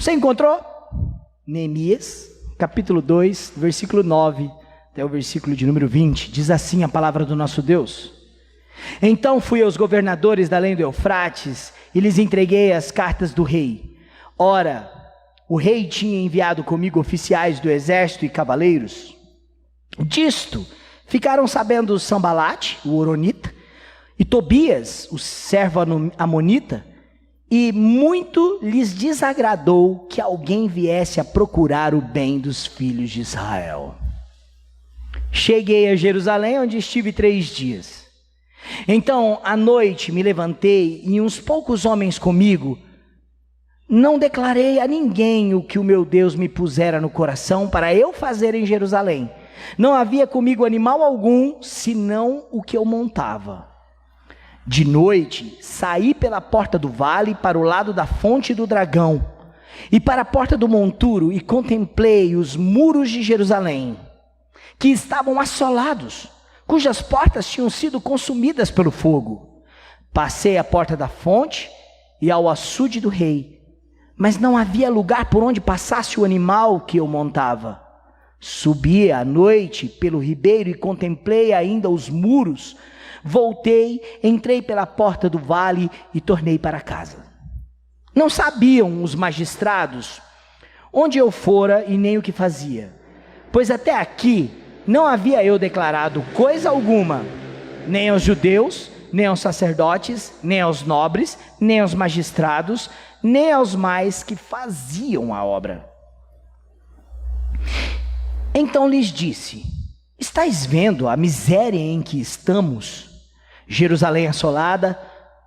Você encontrou? Neemias, capítulo 2, versículo 9 até o versículo de número 20. Diz assim a palavra do nosso Deus: Então fui aos governadores da além do Eufrates e lhes entreguei as cartas do rei. Ora, o rei tinha enviado comigo oficiais do exército e cavaleiros. Disto ficaram sabendo Sambalate, o horonita, e Tobias, o servo amonita, e muito lhes desagradou que alguém viesse a procurar o bem dos filhos de Israel. Cheguei a Jerusalém, onde estive 3 dias. Então, à noite, me levantei e uns poucos homens comigo. Não declarei a ninguém o que o meu Deus me pusera no coração para eu fazer em Jerusalém. Não havia comigo animal algum, senão o que eu montava. De noite, saí pela porta do vale para o lado da fonte do dragão e para a porta do monturo e contemplei os muros de Jerusalém, que estavam assolados, cujas portas tinham sido consumidas pelo fogo. Passei a porta da fonte e ao açude do rei, mas não havia lugar por onde passasse o animal que eu montava. Subi à noite pelo ribeiro e contemplei ainda os muros. Voltei, entrei pela porta do vale e tornei para casa. Não sabiam os magistrados onde eu fora e nem o que fazia, pois até aqui não havia eu declarado coisa alguma, nem aos judeus, nem aos sacerdotes, nem aos nobres, nem aos magistrados, nem aos mais que faziam a obra. Então lhes disse: estáis vendo a miséria em que estamos? Jerusalém assolada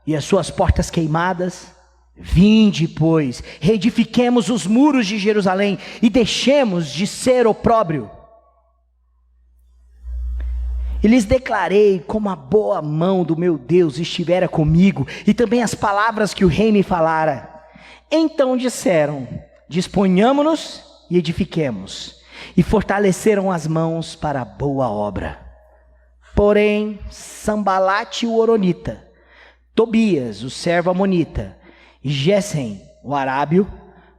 e as suas portas queimadas? Vinde, pois, reedifiquemos os muros de Jerusalém e deixemos de ser opróbrio. E lhes declarei como a boa mão do meu Deus estivera comigo, e também as palavras que o rei me falara. Então disseram: disponhamo-nos e edifiquemos. E fortaleceram as mãos para a boa obra. Porém, Sambalate, o horonita, Tobias, o servo amonita, e Gesem, o arábio,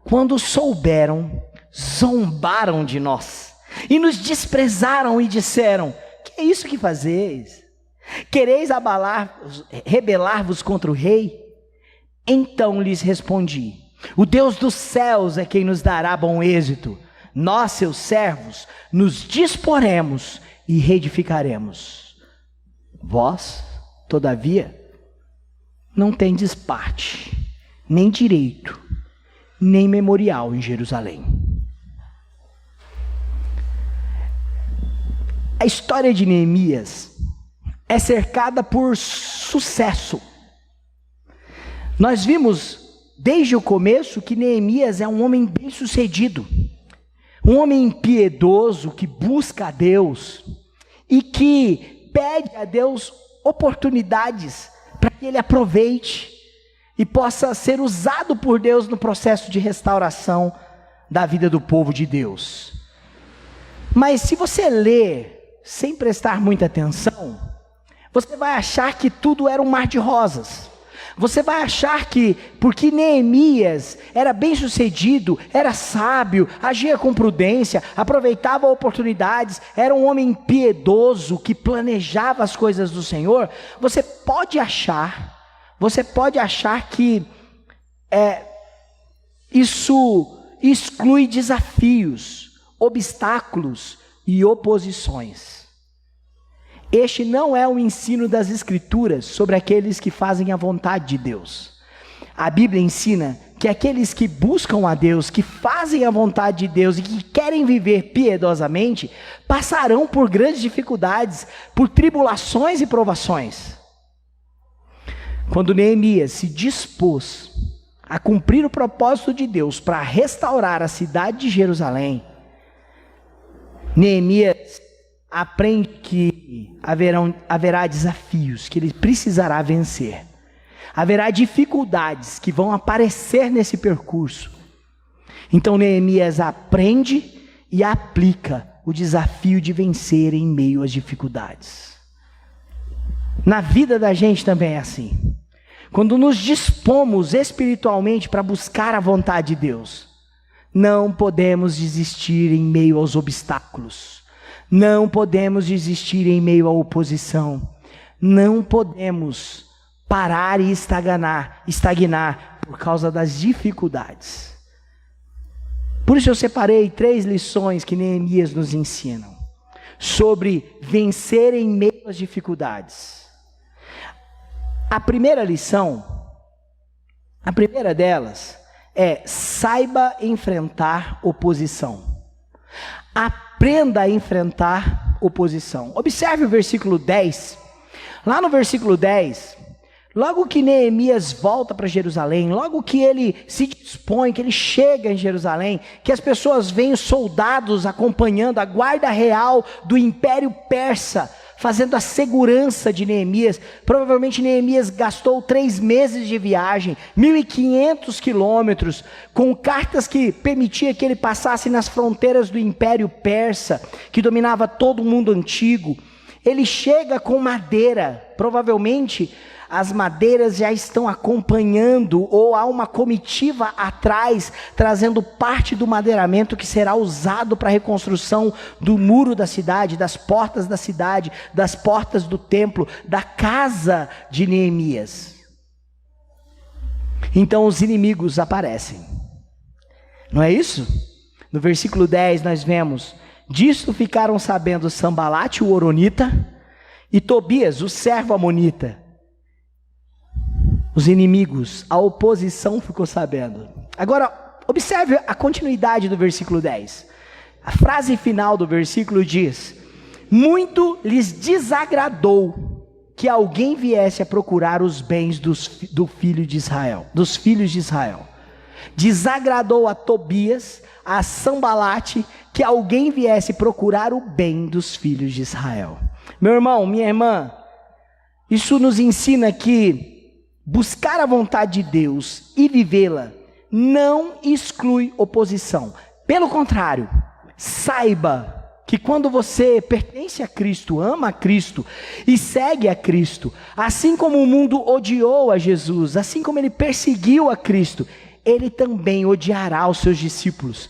quando souberam, zombaram de nós e nos desprezaram e disseram: que é isso que fazeis? Quereis rebelar-vos contra o rei? Então lhes respondi: o Deus dos céus é quem nos dará bom êxito. Nós, seus servos, nos disporemos e reedificaremos. Vós, todavia, não tendes parte, nem direito, nem memorial em Jerusalém. A história de Neemias é cercada por sucesso. Nós vimos desde o começo que Neemias é um homem bem-sucedido, um homem piedoso que busca a Deus e que pede a Deus oportunidades para que ele aproveite e possa ser usado por Deus no processo de restauração da vida do povo de Deus. Mas se você ler sem prestar muita atenção, você vai achar que tudo era um mar de rosas. Você vai achar que, porque Neemias era bem sucedido, era sábio, agia com prudência, aproveitava oportunidades, era um homem piedoso que planejava as coisas do Senhor, você pode achar que isso exclui desafios, obstáculos e oposições. Este não é o ensino das Escrituras sobre aqueles que fazem a vontade de Deus. A Bíblia ensina que aqueles que buscam a Deus, que fazem a vontade de Deus e que querem viver piedosamente, passarão por grandes dificuldades, por tribulações e provações. Quando Neemias se dispôs a cumprir o propósito de Deus para restaurar a cidade de Jerusalém, Neemias aprende que haverá desafios que ele precisará vencer. Haverá dificuldades que vão aparecer nesse percurso. Então Neemias aprende e aplica o desafio de vencer em meio às dificuldades. Na vida da gente também é assim. Quando nos dispomos espiritualmente para buscar a vontade de Deus, Não podemos desistir em meio aos obstáculos. Não podemos desistir em meio à oposição. Não podemos parar e estagnar por causa das dificuldades. Por isso eu separei 3 lições que Neemias nos ensina sobre vencer em meio às dificuldades. A primeira lição, a primeira delas é: saiba enfrentar oposição. Aprenda a enfrentar oposição. Observe o versículo 10. Lá no versículo 10, logo que Neemias volta para Jerusalém, logo que ele se dispõe, que ele chega em Jerusalém, que as pessoas veem os soldados acompanhando a guarda real do Império Persa, fazendo a segurança de Neemias. Provavelmente Neemias gastou 3 meses de viagem, 1.500 quilômetros, com cartas que permitia que ele passasse nas fronteiras do Império Persa, que dominava todo o mundo antigo. Ele chega com madeira, provavelmente as madeiras já estão acompanhando, ou há uma comitiva atrás, trazendo parte do madeiramento que será usado para a reconstrução do muro da cidade, das portas da cidade, das portas do templo, da casa de Neemias. Então os inimigos aparecem, não é isso? No versículo 10 nós vemos: disto ficaram sabendo Sambalate, o horonita, e Tobias, o servo amonita. Os inimigos, a oposição ficou sabendo. Agora, observe a continuidade do versículo 10. A frase final do versículo diz: muito lhes desagradou que alguém viesse a procurar os bens dos filhos de Israel. Desagradou a Tobias, a Sambalate, que alguém viesse procurar o bem dos filhos de Israel. Meu irmão, minha irmã, isso nos ensina que buscar a vontade de Deus e vivê-la não exclui oposição. Pelo contrário, saiba que quando você pertence a Cristo, ama a Cristo e segue a Cristo, assim como o mundo odiou a Jesus, assim como ele perseguiu a Cristo, ele também odiará os seus discípulos.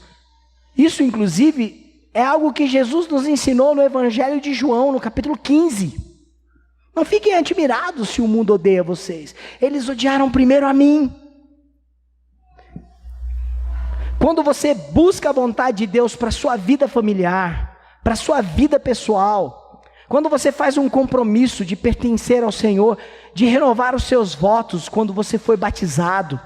Isso, inclusive, é algo que Jesus nos ensinou no Evangelho de João, no capítulo 15. Não fiquem admirados se o mundo odeia vocês. Eles odiaram primeiro a mim. Quando você busca a vontade de Deus para a sua vida familiar, para a sua vida pessoal, quando você faz um compromisso de pertencer ao Senhor, de renovar os seus votos quando você foi batizado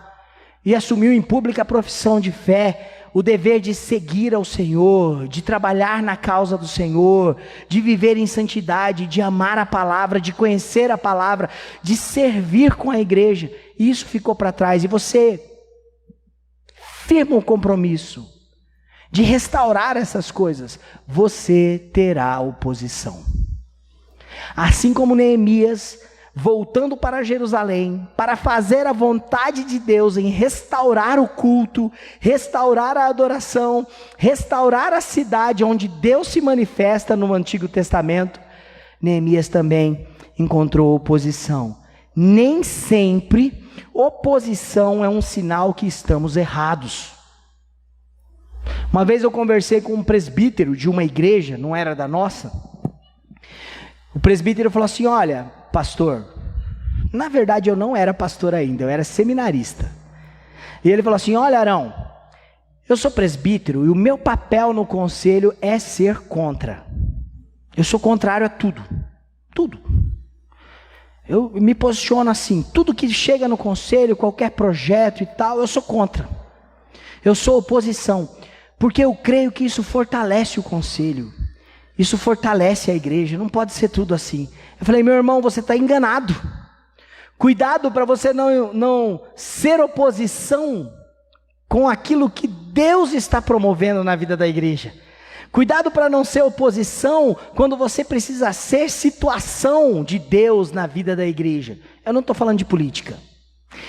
e assumiu em pública a profissão de fé, o dever de seguir ao Senhor, de trabalhar na causa do Senhor, de viver em santidade, de amar a palavra, de conhecer a palavra, de servir com a igreja, isso ficou para trás, e você firma um compromisso de restaurar essas coisas, você terá oposição. Assim como Neemias, voltando para Jerusalém, para fazer a vontade de Deus em restaurar o culto, restaurar a adoração, restaurar a cidade onde Deus se manifesta no Antigo Testamento, Neemias também encontrou oposição. Nem sempre oposição é um sinal que estamos errados. Uma vez eu conversei com um presbítero de uma igreja, não era da nossa. O presbítero falou assim: olha, pastor, na verdade eu não era pastor ainda, eu era seminarista. E ele falou assim: olha, Arão, eu sou presbítero e o meu papel no conselho é ser contra. Eu sou contrário a tudo. Eu me posiciono assim, tudo que chega no conselho, qualquer projeto e tal, eu sou contra. Eu sou oposição, porque eu creio que isso fortalece o conselho. Isso fortalece a igreja, não pode ser tudo assim. Eu falei: meu irmão, você está enganado. Cuidado para você não ser oposição com aquilo que Deus está promovendo na vida da igreja. Cuidado para não ser oposição quando você precisa ser situação de Deus na vida da igreja. Eu não estou falando de política,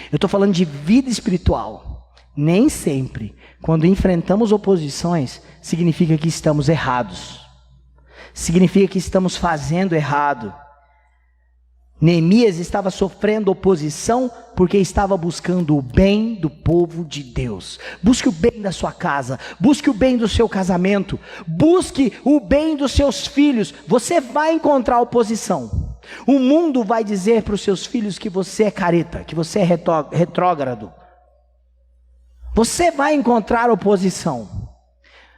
eu estou falando de vida espiritual. Nem sempre, quando enfrentamos oposições, significa que estamos errados. Significa que estamos fazendo errado. Neemias estava sofrendo oposição porque estava buscando o bem do povo de Deus. Busque o bem da sua casa, busque o bem do seu casamento, busque o bem dos seus filhos. Você vai encontrar oposição. O mundo vai dizer para os seus filhos que você é careta, que você é retrógrado. Você vai encontrar oposição.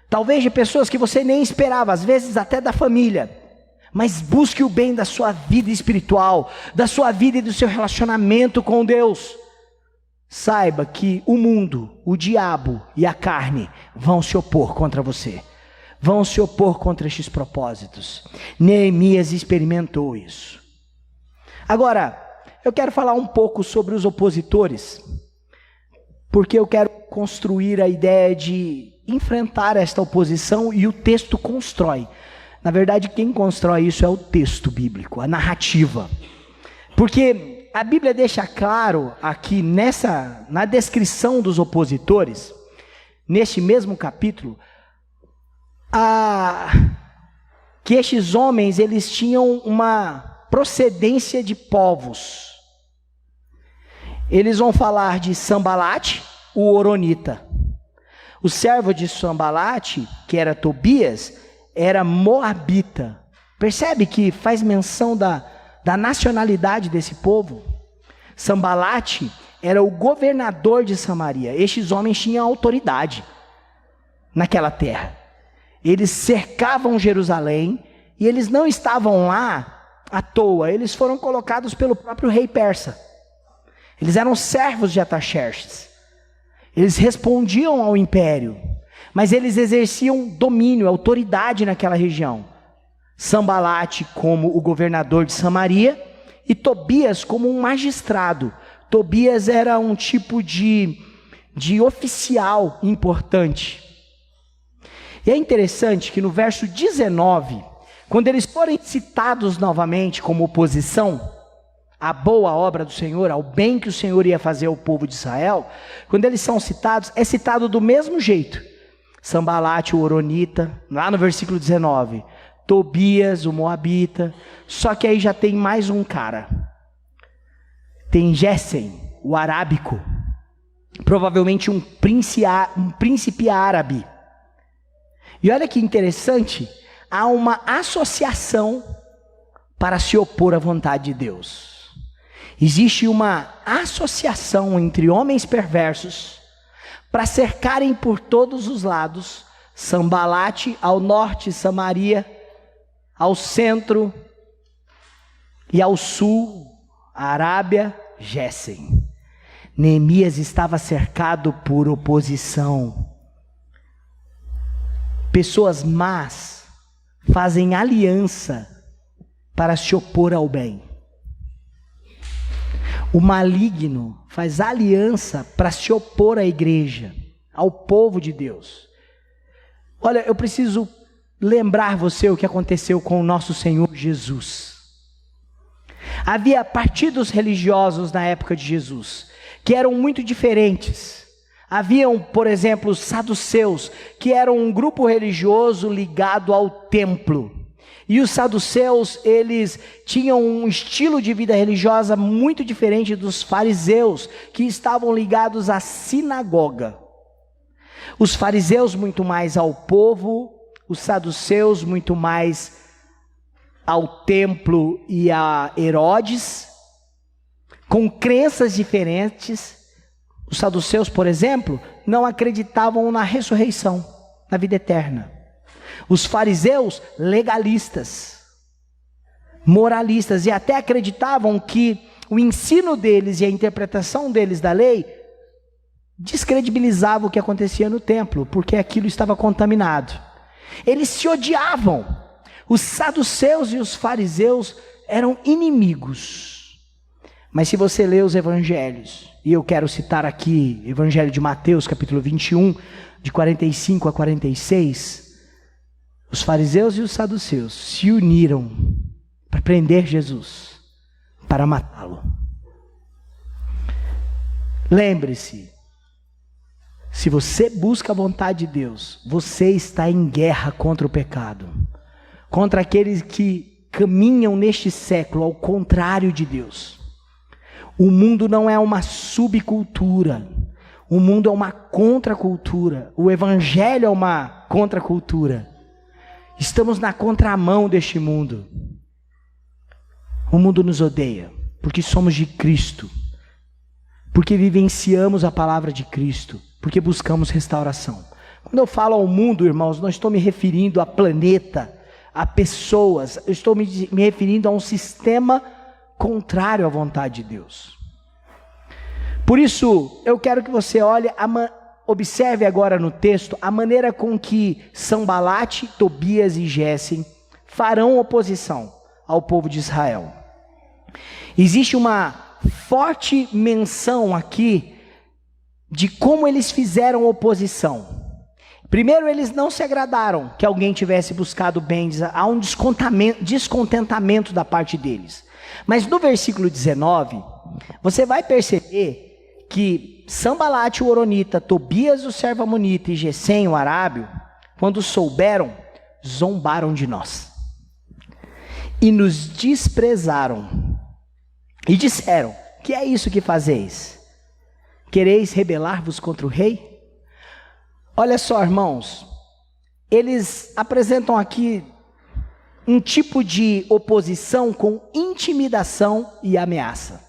Talvez de pessoas que você nem esperava, às vezes até da família. Mas busque o bem da sua vida espiritual, da sua vida e do seu relacionamento com Deus. Saiba que o mundo, o diabo e a carne vão se opor contra você. Vão se opor contra estes propósitos. Neemias experimentou isso. Agora, eu quero falar um pouco sobre os opositores, porque eu quero construir a ideia de enfrentar esta oposição e o texto constrói. Na verdade, quem constrói isso é o texto bíblico, a narrativa. Porque a Bíblia deixa claro aqui na descrição dos opositores, neste mesmo capítulo, que estes homens, eles tinham uma procedência de povos. Eles vão falar de Sambalate, o horonita. O servo de Sambalate, que era Tobias, era moabita. Percebe que faz menção da nacionalidade desse povo? Sambalate era o governador de Samaria. Estes homens tinham autoridade naquela terra. Eles cercavam Jerusalém e eles não estavam lá à toa. Eles foram colocados pelo próprio rei persa. Eles eram servos de Artaxerxes. Eles respondiam ao império, mas eles exerciam domínio, autoridade naquela região. Sambalate como o governador de Samaria e Tobias como um magistrado. Tobias era um tipo de oficial importante. E é interessante que no verso 19, quando eles forem citados novamente como oposição à boa obra do Senhor, ao bem que o Senhor ia fazer ao povo de Israel, quando eles são citados, é citado do mesmo jeito. Sambalate, o horonita, lá no versículo 19. Tobias, o moabita. Só que aí já tem mais um cara. Tem Gessem, o arábico. Provavelmente um príncipe árabe. E olha que interessante, há uma associação para se opor à vontade de Deus. Existe uma associação entre homens perversos para cercarem por todos os lados, Sambalate ao norte, Samaria, ao centro e ao sul, a Arábia, Gessem. Neemias estava cercado por oposição. Pessoas más fazem aliança para se opor ao bem. O maligno faz aliança para se opor à igreja, ao povo de Deus. Olha, eu preciso lembrar você o que aconteceu com o nosso Senhor Jesus. Havia partidos religiosos na época de Jesus, que eram muito diferentes. Haviam, por exemplo, os saduceus, que eram um grupo religioso ligado ao templo. E os saduceus, eles tinham um estilo de vida religiosa muito diferente dos fariseus, que estavam ligados à sinagoga. Os fariseus muito mais ao povo, os saduceus muito mais ao templo e a Herodes, com crenças diferentes. Os saduceus, por exemplo, não acreditavam na ressurreição, na vida eterna. Os fariseus, legalistas, moralistas, e até acreditavam que o ensino deles e a interpretação deles da lei descredibilizava o que acontecia no templo, porque aquilo estava contaminado. Eles se odiavam. Os saduceus e os fariseus eram inimigos. Mas se você lê os evangelhos, e eu quero citar aqui, Evangelho de Mateus, capítulo 21, de 45 a 46, os fariseus e os saduceus se uniram para prender Jesus, para matá-lo. Lembre-se, se você busca a vontade de Deus, você está em guerra contra o pecado, contra aqueles que caminham neste século ao contrário de Deus. O mundo não é uma subcultura, o mundo é uma contracultura, o evangelho é uma contracultura. Estamos na contramão deste mundo. O mundo nos odeia, porque somos de Cristo, porque vivenciamos a palavra de Cristo, porque buscamos restauração. Quando eu falo ao mundo, irmãos, não estou me referindo a planeta, a pessoas, eu estou me referindo a um sistema contrário à vontade de Deus. Por isso, eu quero que você olhe, observe agora no texto, a maneira com que Sanbalate, Tobias e Gésem farão oposição ao povo de Israel. Existe uma forte menção aqui de como eles fizeram oposição. Primeiro, eles não se agradaram que alguém tivesse buscado bens, há um descontentamento da parte deles. Mas no versículo 19, você vai perceber que Sanbalate o Horonita, Tobias o servo amonita e Gésem o arábio, quando souberam, zombaram de nós e nos desprezaram e disseram: que é isso que fazeis? Quereis rebelar-vos contra o rei? Olha só, irmãos, eles apresentam aqui um tipo de oposição com intimidação e ameaça.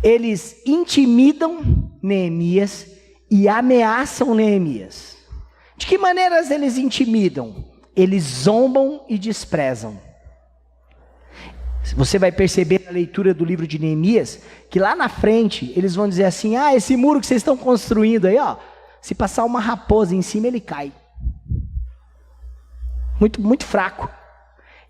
Eles intimidam Neemias e ameaçam Neemias. De que maneiras eles intimidam? Eles zombam e desprezam. Você vai perceber na leitura do livro de Neemias, que lá na frente, eles vão dizer assim: esse muro que vocês estão construindo aí, se passar uma raposa em cima, ele cai. Muito, muito fraco.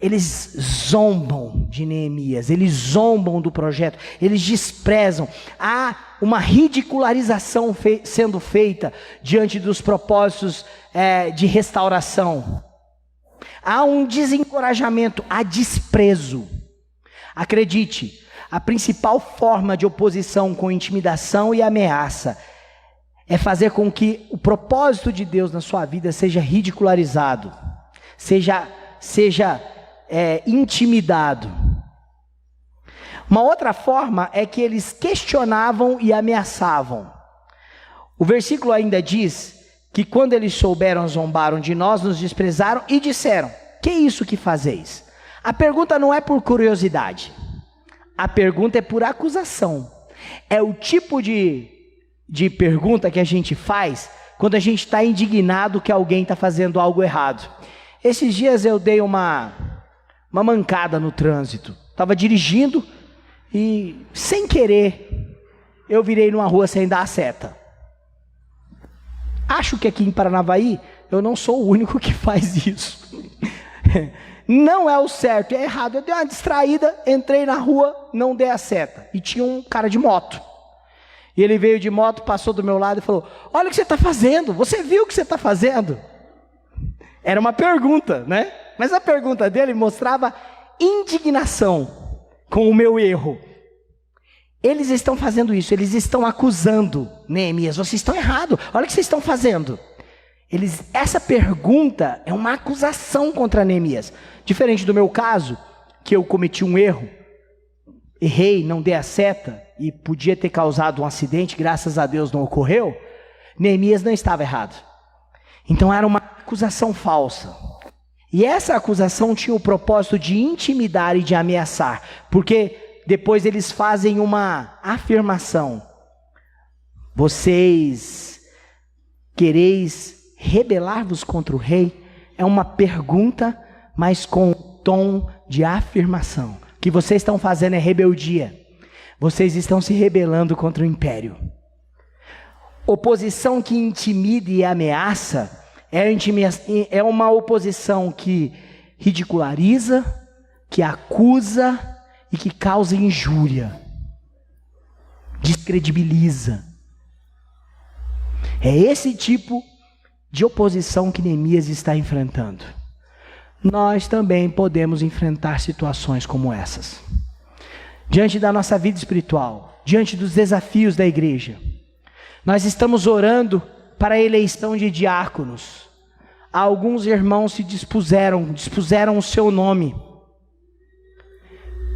Eles zombam de Neemias, eles zombam do projeto, eles desprezam. Há uma ridicularização sendo feita diante dos propósitos de restauração. Há um desencorajamento, há desprezo. Acredite, a principal forma de oposição com intimidação e ameaça é fazer com que o propósito de Deus na sua vida seja ridicularizado, seja intimidado. Uma outra forma é que eles questionavam e ameaçavam. O versículo ainda diz que quando eles souberam, zombaram de nós, nos desprezaram e disseram: que é isso que fazeis? A pergunta não é por curiosidade, a pergunta é por acusação. É o tipo de pergunta que a gente faz quando a gente está indignado que alguém está fazendo algo errado. Esses dias eu dei uma mancada no trânsito. Estava dirigindo e, sem querer, eu virei numa rua sem dar a seta. Acho que aqui em Paranavaí eu não sou o único que faz isso. Não é o certo, é errado. Eu dei uma distraída, entrei na rua, não dei a seta. E tinha um cara de moto. E ele veio de moto, passou do meu lado e falou: olha o que você está fazendo, você viu o que você está fazendo? Era uma pergunta, né? Mas a pergunta dele mostrava indignação com o meu erro. Eles estão fazendo isso, eles estão acusando Neemias: vocês estão errados, olha o que vocês estão fazendo. Essa pergunta é uma acusação contra Neemias. Diferente do meu caso, que eu cometi um erro, errei, não dei a seta e podia ter causado um acidente, graças a Deus não ocorreu. Neemias não estava errado. Então era uma acusação falsa. E essa acusação tinha o propósito de intimidar e de ameaçar, porque depois eles fazem uma afirmação: vocês quereis rebelar-vos contra o rei? É uma pergunta, mas com tom de afirmação. O que vocês estão fazendo é rebeldia. Vocês estão se rebelando contra o império. Oposição que intimida e ameaça é uma oposição que ridiculariza, que acusa e que causa injúria, descredibiliza. É esse tipo de oposição que Neemias está enfrentando. Nós também podemos enfrentar situações como essas. Diante da nossa vida espiritual, diante dos desafios da igreja, nós estamos orando para a eleição de diáconos. alguns irmãos se dispuseram o seu nome.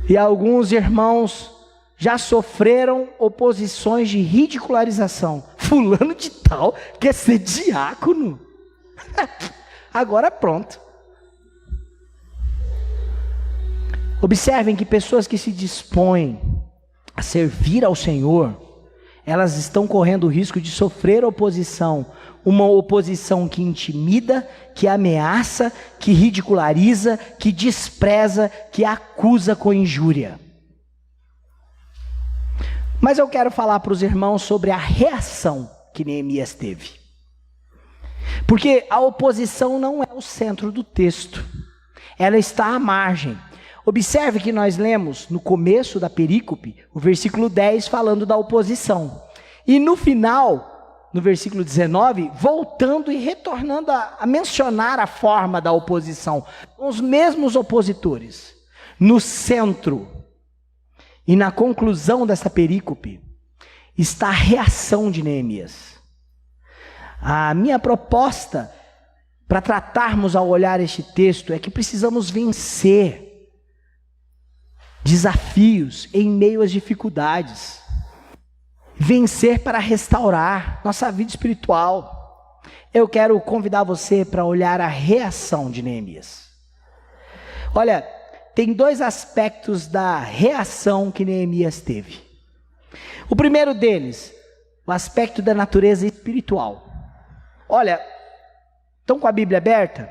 E alguns irmãos já sofreram oposições de ridicularização. Fulano de tal quer ser diácono. Agora pronto. Observem que pessoas que se dispõem a servir ao Senhor, elas estão correndo o risco de sofrer oposição. Uma oposição que intimida, que ameaça, que ridiculariza, que despreza, que acusa com injúria. Mas eu quero falar para os irmãos sobre a reação que Neemias teve. Porque a oposição não é o centro do texto. Ela está à margem. Observe que nós lemos no começo da perícope, o versículo 10 falando da oposição. E no final, no versículo 19, voltando e retornando a mencionar a forma da oposição. Os mesmos opositores. No centro e na conclusão dessa perícope está a reação de Neemias. A minha proposta para tratarmos ao olhar este texto é que precisamos vencer desafios em meio às dificuldades. Vencer para restaurar nossa vida espiritual. Eu quero convidar você para olhar a reação de Neemias. Olha, tem dois aspectos da reação que Neemias teve. O primeiro deles, o aspecto da natureza espiritual. Olha, estão com a Bíblia aberta?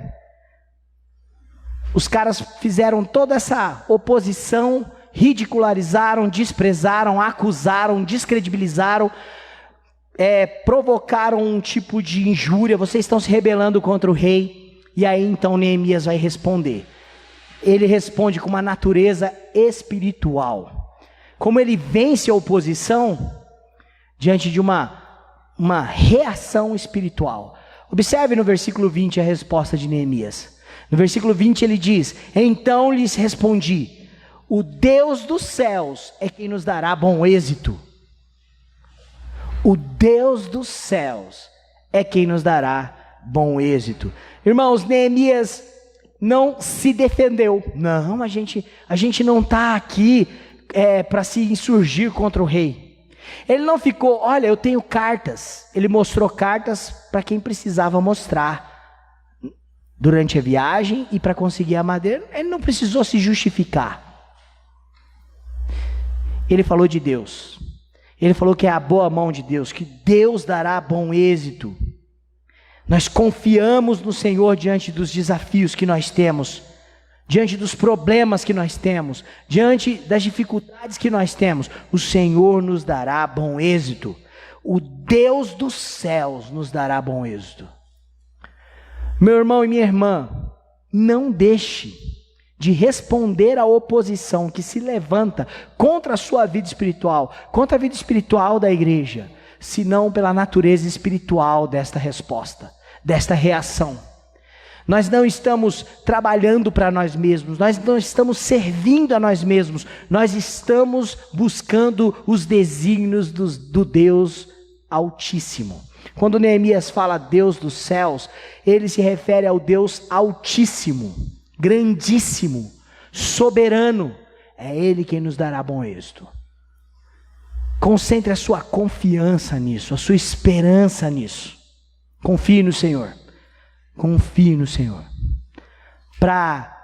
Os caras fizeram toda essa oposição, ridicularizaram, desprezaram, acusaram, descredibilizaram, provocaram um tipo de injúria. Vocês estão se rebelando contra o rei. E aí então Neemias vai responder. Ele responde com uma natureza espiritual. Como ele vence a oposição diante de uma reação espiritual. Observe no versículo 20 a resposta de Neemias. No versículo 20 ele diz: então lhes respondi, o Deus dos céus é quem nos dará bom êxito. O Deus dos céus é quem nos dará bom êxito. Irmãos, Neemias não se defendeu. Não, a gente não está aqui para se insurgir contra o rei. Ele não ficou, olha, eu tenho cartas. Ele mostrou cartas para quem precisava mostrar. Durante a viagem e para conseguir a madeira, ele não precisou se justificar. Ele falou de Deus. Ele falou que é a boa mão de Deus, que Deus dará bom êxito. Nós confiamos no Senhor diante dos desafios que nós temos, diante dos problemas que nós temos, diante das dificuldades que nós temos. O Senhor nos dará bom êxito. O Deus dos céus nos dará bom êxito. Meu irmão e minha irmã, não deixe de responder à oposição que se levanta contra a sua vida espiritual, contra a vida espiritual da igreja, senão pela natureza espiritual desta resposta, desta reação. Nós não estamos trabalhando para nós mesmos, nós não estamos servindo a nós mesmos, nós estamos buscando os desígnios do Deus Altíssimo. Quando Neemias fala Deus dos céus, ele se refere ao Deus Altíssimo, grandíssimo, soberano. É Ele quem nos dará bom êxito. Concentre a sua confiança nisso, a sua esperança nisso. Confie no Senhor. Confie no Senhor. Para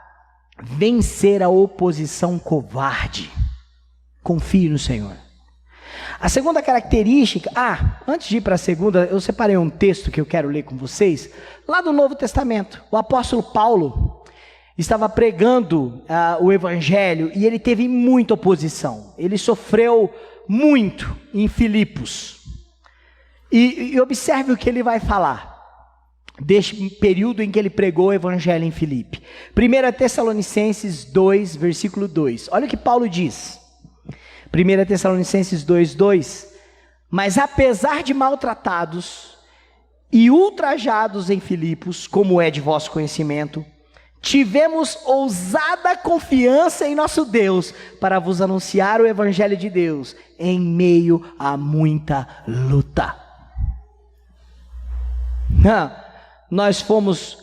vencer a oposição covarde, confie no Senhor. A segunda característica, antes de ir para a segunda, eu separei um texto que eu quero ler com vocês, lá do Novo Testamento. O apóstolo Paulo estava pregando o evangelho e ele teve muita oposição. Ele sofreu muito em Filipos. E observe o que ele vai falar deste período em que ele pregou o evangelho em Filipe. 1 Tessalonicenses 2, versículo 2. Olha o que Paulo diz. 1 Tessalonicenses 2:2, mas apesar de maltratados e ultrajados em Filipos, como é de vosso conhecimento, tivemos ousada confiança em nosso Deus, para vos anunciar o evangelho de Deus, em meio a muita luta. Nós fomos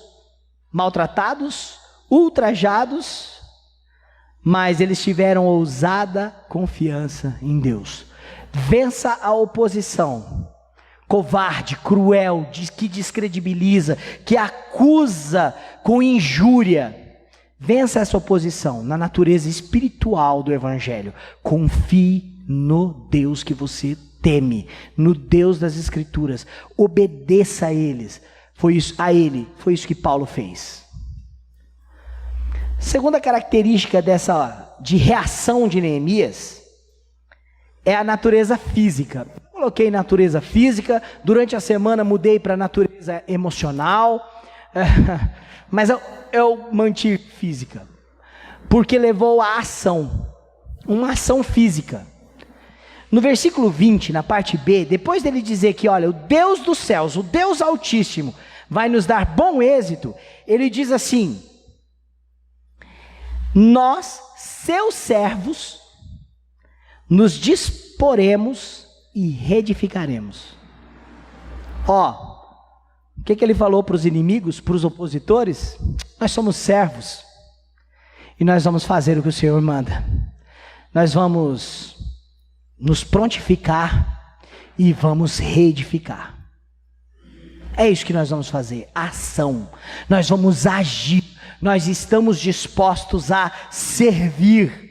maltratados, ultrajados, mas eles tiveram ousada confiança em Deus. Vença a oposição covarde, cruel, que descredibiliza, que acusa com injúria. Vença essa oposição na natureza espiritual do Evangelho. Confie no Deus que você teme, no Deus das Escrituras. Obedeça a eles. Foi isso que Paulo fez. Segunda característica de reação de Neemias é a natureza física. Coloquei natureza física, durante a semana mudei para natureza emocional, mas eu mantive física, porque levou à ação, uma ação física. No versículo 20, na parte B, depois dele dizer que, olha, o Deus dos céus, o Deus Altíssimo, vai nos dar bom êxito, ele diz assim: nós, seus servos, nos disporemos e reedificaremos. O que ele falou para os inimigos, para os opositores? Nós somos servos e nós vamos fazer o que o Senhor manda. Nós vamos nos prontificar e vamos reedificar. É isso que nós vamos fazer, ação. Nós vamos agir, nós estamos dispostos a servir.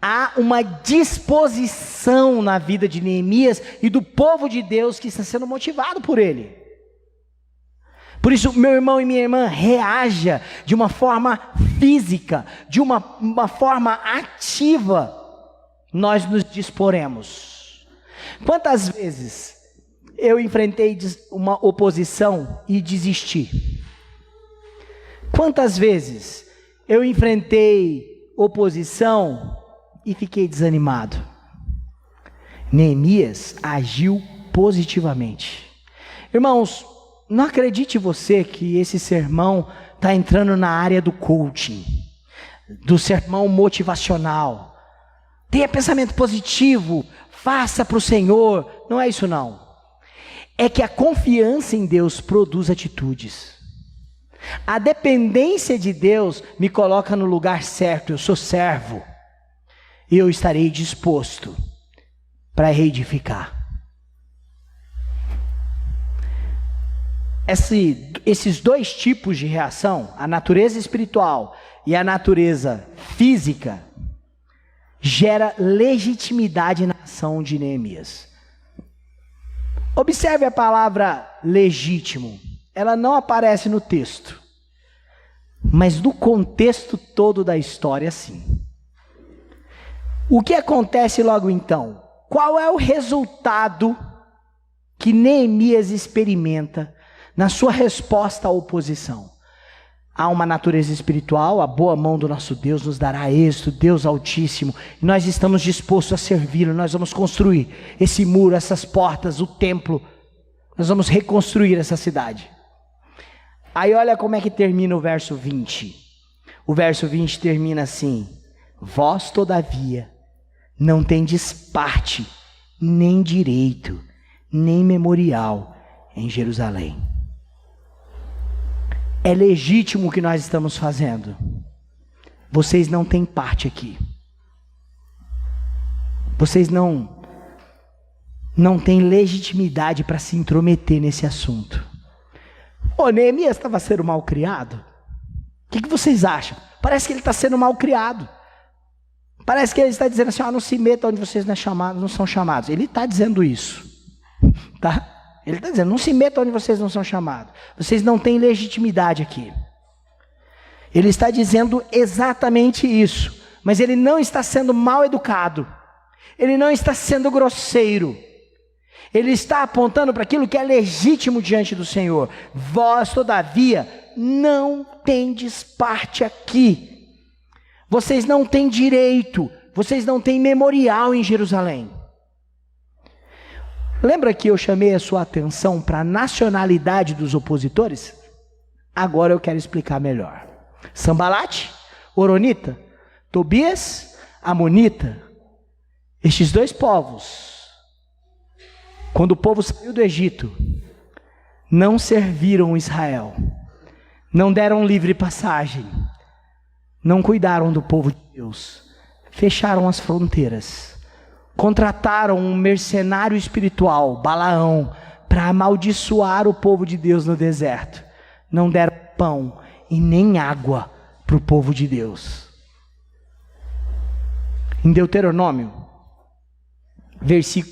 Há uma disposição na vida de Neemias e do povo de Deus que está sendo motivado por ele. Por isso, meu irmão e minha irmã, reaja de uma forma física, de uma forma ativa. Nós nos disporemos. Quantas vezes eu enfrentei uma oposição e desisti? Quantas vezes eu enfrentei oposição e fiquei desanimado? Neemias agiu positivamente. Irmãos, não acredite você que esse sermão está entrando na área do coaching, do sermão motivacional. Tenha pensamento positivo, faça para o Senhor. Não é isso não. É que a confiança em Deus produz atitudes. A dependência de Deus me coloca no lugar certo. Eu sou servo e eu estarei disposto para reedificar. Esses dois tipos de reação, a natureza espiritual e a natureza física, gera legitimidade na ação de Neemias. Observe a palavra legítimo. Ela não aparece no texto, mas no contexto todo da história, sim. O que acontece logo então? Qual é o resultado que Neemias experimenta na sua resposta à oposição? Há uma natureza espiritual, a boa mão do nosso Deus nos dará êxito, Deus Altíssimo, e nós estamos dispostos a servi-lo. Nós vamos construir esse muro, essas portas, o templo, nós vamos reconstruir essa cidade. Aí olha como é que termina o verso 20. O verso 20 termina assim: vós todavia não tendes parte, nem direito, nem memorial em Jerusalém. É legítimo o que nós estamos fazendo. Vocês não têm parte aqui. Vocês não têm legitimidade para se intrometer nesse assunto. Neemias estava sendo mal criado? O que vocês acham? Parece que ele está sendo mal criado. Parece que ele está dizendo assim: não se meta onde vocês não são chamados. Ele está dizendo isso, tá? Ele está dizendo: não se meta onde vocês não são chamados. Vocês não têm legitimidade aqui. Ele está dizendo exatamente isso. Mas ele não está sendo mal educado. Ele não está sendo grosseiro. Ele está apontando para aquilo que é legítimo diante do Senhor. Vós, todavia, não tendes parte aqui. Vocês não têm direito. Vocês não têm memorial em Jerusalém. Lembra que eu chamei a sua atenção para a nacionalidade dos opositores? Agora eu quero explicar melhor. Sambalate, Horonita, Tobias, Amonita. Estes dois povos, quando o povo saiu do Egito, não serviram Israel, não deram livre passagem, não cuidaram do povo de Deus, fecharam as fronteiras, contrataram um mercenário espiritual, Balaão, para amaldiçoar o povo de Deus no deserto. Não deram pão e nem água para o povo de Deus. Em Deuteronômio,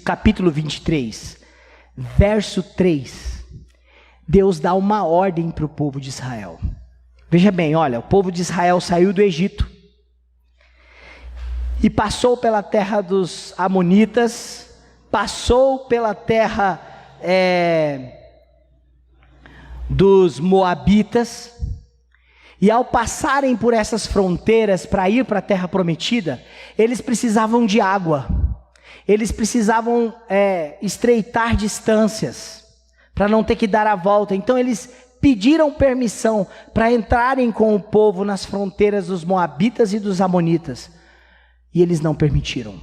capítulo 23, verso 3, Deus dá uma ordem para o povo de Israel. Veja bem, olha, o povo de Israel saiu do Egito e passou pela terra dos Amonitas, passou pela terra dos Moabitas, e ao passarem por essas fronteiras para ir para a terra prometida, eles precisavam de água, eles precisavam estreitar distâncias, para não ter que dar a volta. Então eles pediram permissão para entrarem com o povo nas fronteiras dos Moabitas e dos Amonitas, e eles não permitiram.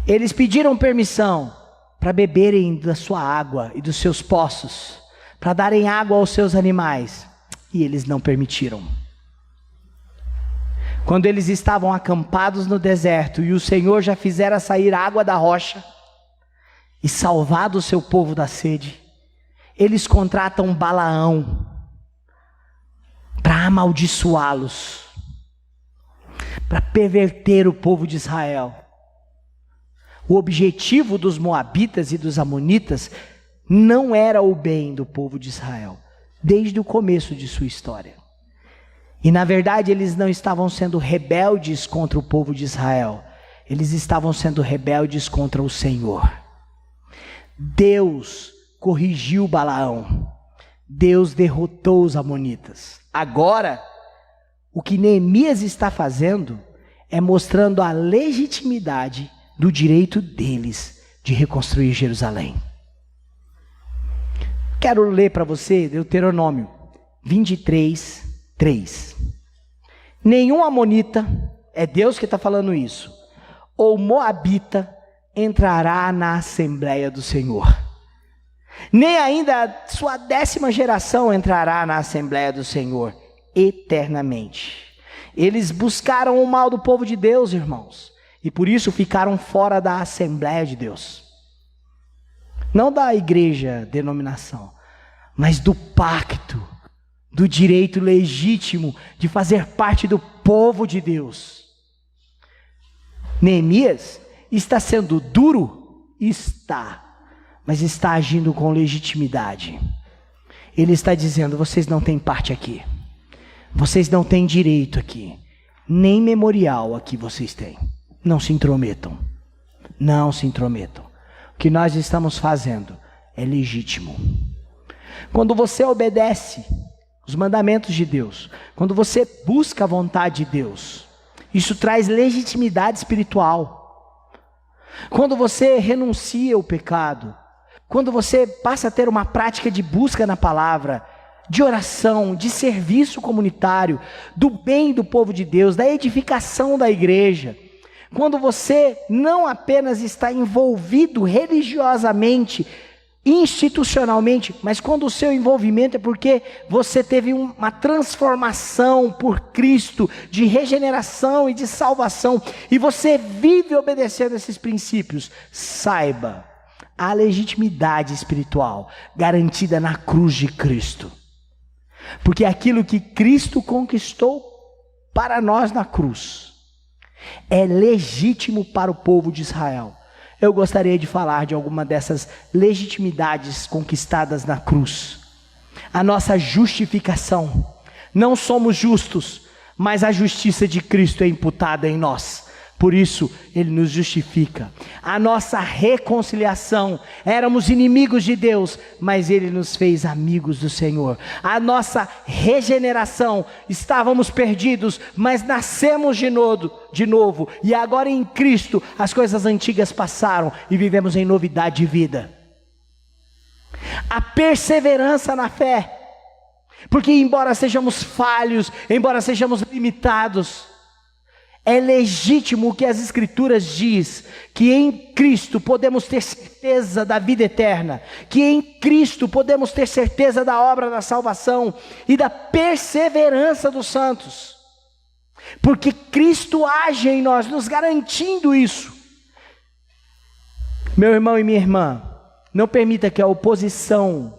Eles pediram permissão para beberem da sua água e dos seus poços, para darem água aos seus animais, e eles não permitiram. Quando eles estavam acampados no deserto e o Senhor já fizera sair água da rocha e salvado o seu povo da sede, eles contratam Balaão para amaldiçoá-los, para perverter o povo de Israel. O objetivo dos Moabitas e dos Amonitas não era o bem do povo de Israel, desde o começo de sua história. E na verdade eles não estavam sendo rebeldes contra o povo de Israel, eles estavam sendo rebeldes contra o Senhor. Deus corrigiu Balaão, Deus derrotou os Amonitas. Agora, o que Neemias está fazendo é mostrando a legitimidade do direito deles de reconstruir Jerusalém. Quero ler para você Deuteronômio 23, 3. Nenhum amonita, é Deus que está falando isso, ou moabita entrará na Assembleia do Senhor. Nem ainda a sua 10ª geração entrará na Assembleia do Senhor eternamente. Eles buscaram o mal do povo de Deus, irmãos, e por isso ficaram fora da Assembleia de Deus. Não da igreja, denominação, mas do pacto, do direito legítimo de fazer parte do povo de Deus. Neemias está sendo duro? Está, mas está agindo com legitimidade. Ele está dizendo: vocês não têm parte aqui, vocês não têm direito aqui, nem memorial aqui vocês têm. Não se intrometam, não se intrometam. O que nós estamos fazendo é legítimo. Quando você obedece os mandamentos de Deus, quando você busca a vontade de Deus, isso traz legitimidade espiritual. Quando você renuncia ao pecado, quando você passa a ter uma prática de busca na palavra, de oração, de serviço comunitário, do bem do povo de Deus, da edificação da igreja, quando você não apenas está envolvido religiosamente, institucionalmente, mas quando o seu envolvimento é porque você teve uma transformação por Cristo, de regeneração e de salvação, e você vive obedecendo esses princípios, saiba, a legitimidade espiritual garantida na cruz de Cristo, porque aquilo que Cristo conquistou para nós na cruz é legítimo para o povo de Israel. Eu gostaria de falar de alguma dessas legitimidades conquistadas na cruz. A nossa justificação. Não somos justos, mas a justiça de Cristo é imputada em nós. Por isso, Ele nos justifica. A nossa reconciliação. Éramos inimigos de Deus, mas Ele nos fez amigos do Senhor. A nossa regeneração. Estávamos perdidos, mas nascemos de novo. E agora em Cristo, as coisas antigas passaram e vivemos em novidade de vida. A perseverança na fé. Porque embora sejamos falhos, embora sejamos limitados, É legítimo o que as Escrituras diz, que em Cristo podemos ter certeza da vida eterna, que em Cristo podemos ter certeza da obra da salvação e da perseverança dos santos, porque Cristo age em nós, nos garantindo isso. Meu irmão e minha irmã, não permita que a oposição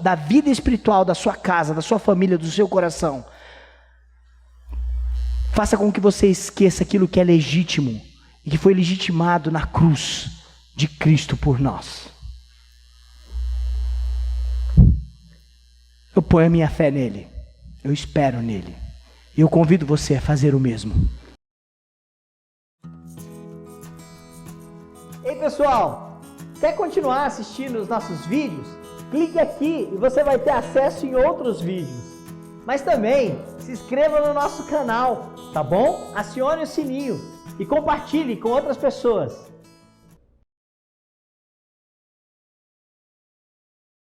da vida espiritual da sua casa, da sua família, do seu coração, faça com que você esqueça aquilo que é legítimo e que foi legitimado na cruz de Cristo por nós. Eu ponho a minha fé nele, eu espero nele, e eu convido você a fazer o mesmo. Ei pessoal, quer continuar assistindo os nossos vídeos? Clique aqui e você vai ter acesso em outros vídeos. Mas também se inscreva no nosso canal, tá bom? Acione o sininho e compartilhe com outras pessoas.